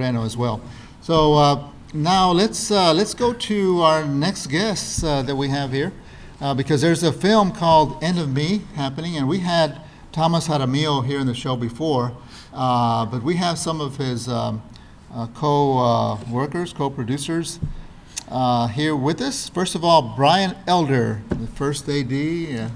As well. So now let's go to our next guest that we have here, because there's a film called End of Me happening, and we had Thomas Jaramillo here in the show before, but we have some of his co-workers, co-producers here with us. First of all, Brian Elder, the first AD,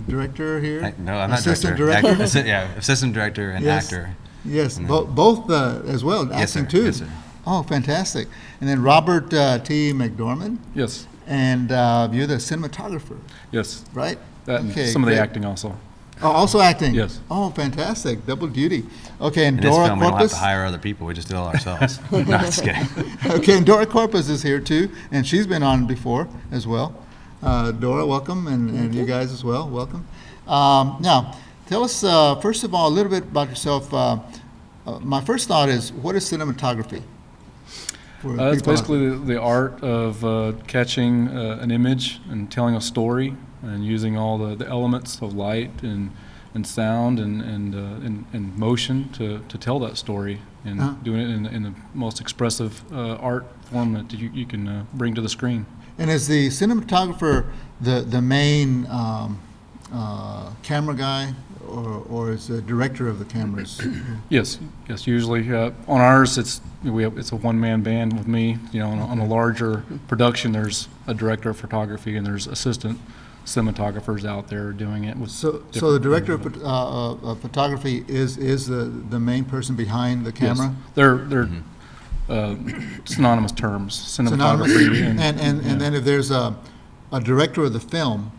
director here. No, I'm not assistant director. director. Assistant director and Yes. actor. Yes, both as well, Yes, acting sir. too. Yes, sir. Oh, fantastic. And then Robert T. McDormand, Yes, and you're the cinematographer, yes. right? That and Okay, some of the great. acting also. Oh, also acting? Yes. Oh, fantastic, double duty. Okay, and In this Dora film, we don't have Corpus? to hire other people. We just do it all ourselves. No, just kidding. Okay, and Dora Corpus is here too, and she's been on before as well. Dora, welcome, and you guys as well, welcome. Now, tell us, first of all, a little bit about yourself. My first thought is, what is cinematography? For It's people out basically the art of catching an image and telling a story and using all the elements of light and sound and motion to tell that story and doing it in the most expressive art form that you can bring to the screen. And is the cinematographer the main camera guy, or is the director of the cameras? Yes. Usually on ours, it's a one-man band with me. On a larger production, there's a director of photography and there's assistant cinematographers out there doing it. So the director of photography is the main person behind the camera? Yes. They're synonymous terms, cinematography. Synonymous? And then if there's a director of the film,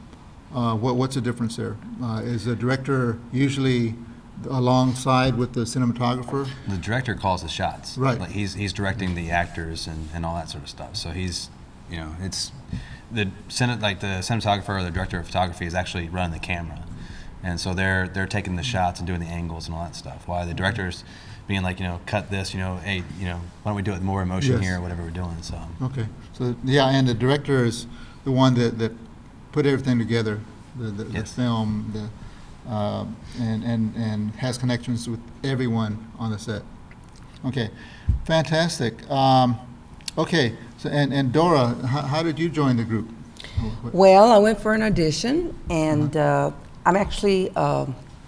what's the difference there? Is the director usually alongside with the cinematographer? The director calls the shots. Right. Like he's directing the actors and all that sort of stuff. So he's, it's the cinematographer or the director of photography is actually running the camera, and so they're taking the shots and doing the angles and all that stuff. While the director's being like, cut this, hey, why don't we do it with more emotion Yes. here, or whatever we're doing. So. Okay. So yeah, and the director is the one that put everything together, the Yes. film, and has connections with everyone on the set. Okay, fantastic. Okay, so and Dora, how did you join the group? Well, I went for an audition, and I'm actually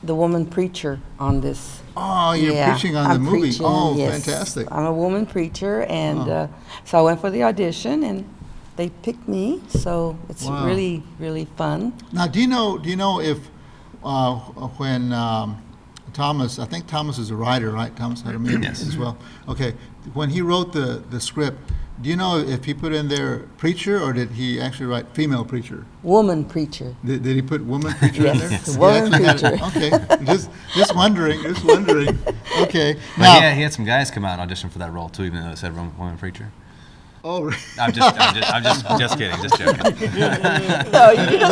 the woman preacher on this. Oh, you're Yeah, preaching on the I'm movie. preaching, Oh, yes. fantastic. I'm a woman preacher, and so I went for the audition, and they picked me. So it's Wow. really, really fun. Now, do you know if when Thomas, I think Thomas is a writer, right? Thomas Jaramillo Yes. as well. Okay, when he wrote the script, do you know if he put in there preacher, or did he actually write female preacher? Woman preacher. Did he put woman preacher in there? Yes, He woman actually had it. preacher. Okay, just wondering. Okay. But Now, he had some guys come out and audition for that role too, even though it said woman preacher. oh, I'm just kidding, just joking. No, you know,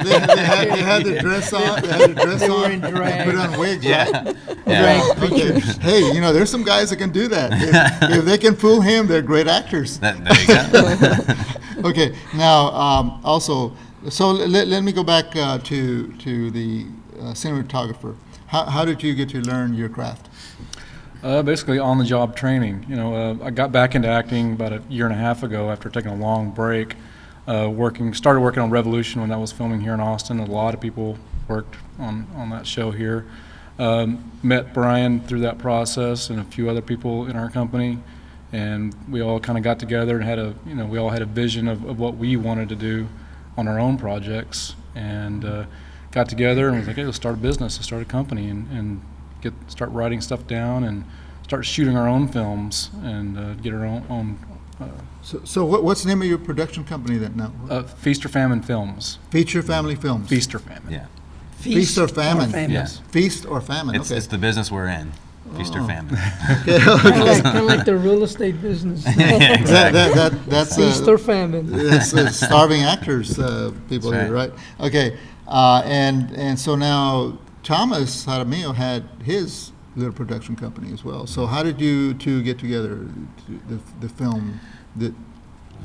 they had the dress on. They had the dress on. were in drag. Put on wigs, right? Yeah. Yeah. Okay. Hey, there's some guys that can do that. If they can fool him, they're great actors. There you go. Okay. Now, also, so let me go back to the cinematographer. How did you get to learn your craft? Basically on-the-job training. I got back into acting about a year and a half ago after taking a long break. Started working on Revolution when that was filming here in Austin. A lot of people worked on that show here. Met Brian through that process and a few other people in our company, and we all kind of got together and we all had a vision of what we wanted to do on our own projects, and got together and was like, hey, let's start a business, let's start a company, and start writing stuff down and start shooting our own films and get our own So what's the name of your production company then now? Feast or Famine Films. Feature Family Films. Feast or Famine. Yeah. Feast or famine. Yes. Feast or famine. It's Okay. the business we're in. Feast or famine. Kind of like the real estate business. Yeah, exactly. That's Feast or famine. that's starving actors people That's here, right? Okay, and so now Thomas Jaramillo had his little production company as well. So how did you two get together? The film that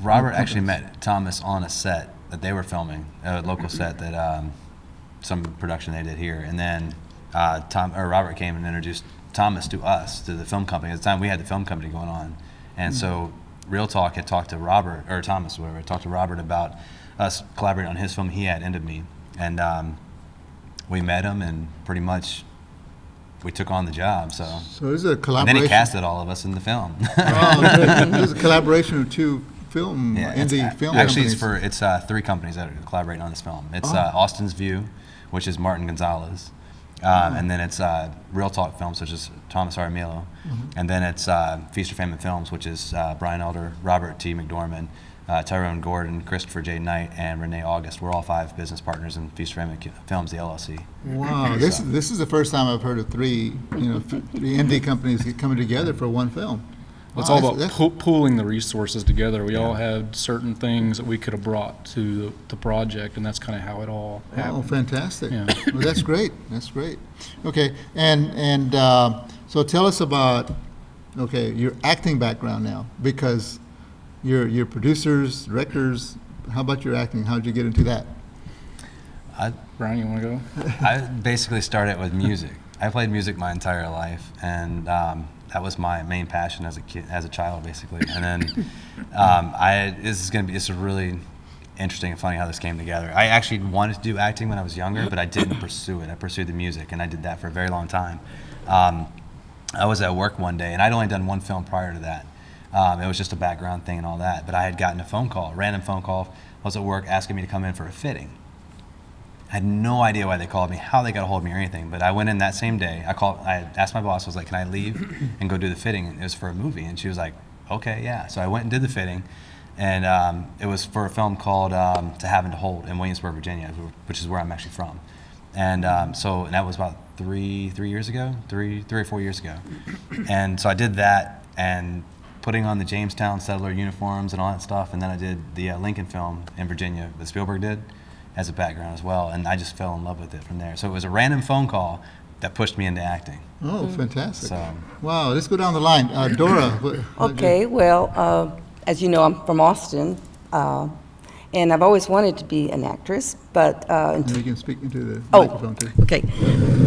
Robert actually met Thomas on a set that they were filming, a local set that some production they did here, and then Robert came and introduced Thomas to us, to the film company. At the time, we had the film company going on, and so Real Talk had talked to Robert, or Thomas, whatever, talked to Robert about us collaborating on his film he had, End of Me, and we met him, and pretty much we took on the job. So this is a and then collaboration. he casted all of us in the film. Oh, good. This is a collaboration of two indie film actually, companies. it's 3 companies that are collaborating on this film. It's Austin's View, which is Martin Gonzalez, and then it's Real Talk Films, which is Thomas Arevalo, and then it's Feast or Famine Films, which is Brian Elder, Robert T. McDormand, Tyrone Gordon, Christopher J. Knight, and Renee August. We're all 5 business partners in Feast or Famine Films, the LLC. Wow, this is the first time I've heard of 3 indie companies coming together for one film. It's Wow, all that's- about pooling the resources together. We all had certain things that we could have brought to the project, and that's kind of how it all Oh, happened. fantastic. Yeah. Well, that's great. That's great. Okay, and so tell us about, your acting background now, because you're producers, directors. How about your acting? How'd you get into that? Brian, you want to go? I basically started with music. I played music my entire life, and that was my main passion as a child, basically. And then it's really interesting and funny how this came together. I actually wanted to do acting when I was younger, but I didn't pursue it. I pursued the music, and I did that for a very long time. I was at work one day, and I'd only done one film prior to that. It was just a background thing and all that, but I had gotten a random phone call. I was at work asking me to come in for a fitting. I had no idea why they called me, how they got a hold of me or anything, but I went in that same day. I asked my boss, I was like, can I leave and go do the fitting? It was for a movie, and she was like, okay, yeah. So I went and did the fitting, and it was for a film called To Have and to Hold in Williamsburg, Virginia, which is where I'm actually from. And so that was about three or 4 years ago. And so I did that, and putting on the Jamestown settler uniforms and all that stuff, and then I did the Lincoln film in Virginia that Spielberg did as a background as well, and I just fell in love with it from there. So it was a random phone call that pushed me into acting. Oh, fantastic. So Wow, let's go down the line. Dora. Okay, well, as you know, I'm from Austin, and I've always wanted to be an actress, but You can speak into the Oh. microphone too. okay.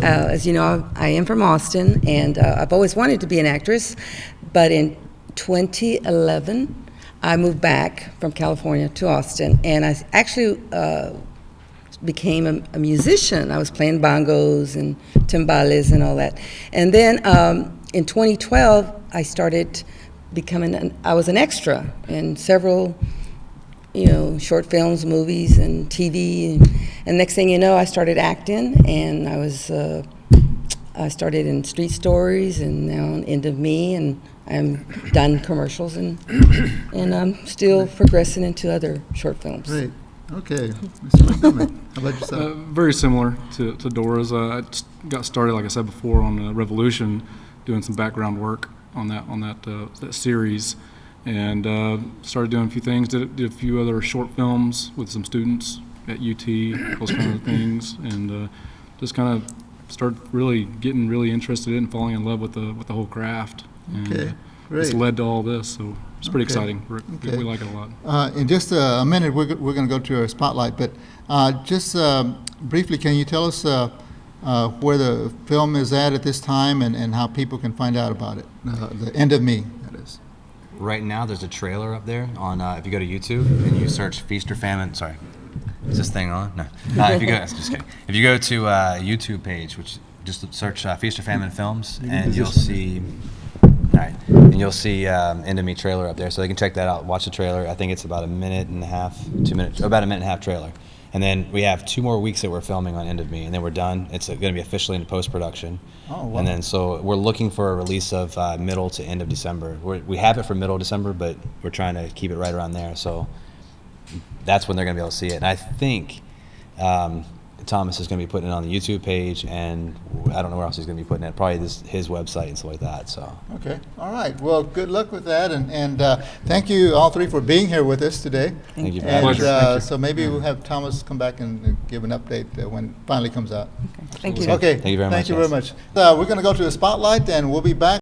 As you know, I am from Austin, and I've always wanted to be an actress, but in 2011, I moved back from California to Austin, and I actually became a musician. I was playing bongos and timbales and all that. And then in 2012, I started I was an extra in several, short films, movies, and TV. And next thing you know, I started acting, and I started in Street Stories, and now on End of Me, and I'm done commercials, and I'm still progressing into other short films. Great. Okay. Mr. Montgomery, how about yourself? Very similar to Dora's. I got started, like I said before, on Revolution, doing some background work on that series, and started doing a few things. Did a few other short films with some students at UT, those kind of things, and just kind of started getting really interested in falling in love with the whole craft. And, Okay, it's great. led to all this, so it's pretty Okay. exciting. Okay. We like it a lot. In just a minute, we're going to go to our spotlight, but just briefly, can you tell us where the film is at this time and how people can find out about it? The End of Me, that is. right now, there's a trailer up there on if you go to YouTube and you search Feast or Famine. Sorry, is this thing on? No. If you go, just kidding. If you go to YouTube page, which just search Feast or Famine Films, and you'll see. All right, and you'll see End of Me trailer up there, so they can check that out. Watch the trailer. I think it's about a minute and a half trailer. And then we have 2 more weeks that we're filming on End of Me, and then we're done. It's going to be officially in post-production. Oh, wow. And then so we're looking for a release of middle to end of December. We have it for middle of December, but we're trying to keep it right around there. So that's when they're going to be able to see it. And I think Thomas is going to be putting it on the YouTube page, and I don't know where else he's going to be putting it. Probably his website and stuff like that. So. Okay, all right. Well, good luck with that, and thank you all 3 for being here with us today. Thank you for And having Pleasure. Thank you. so maybe we'll have Thomas come back and give an update when it finally comes out. Thank you. Okay. Thank you very much, Thank you very guys. much. We're going to go to the spotlight, and we'll be back.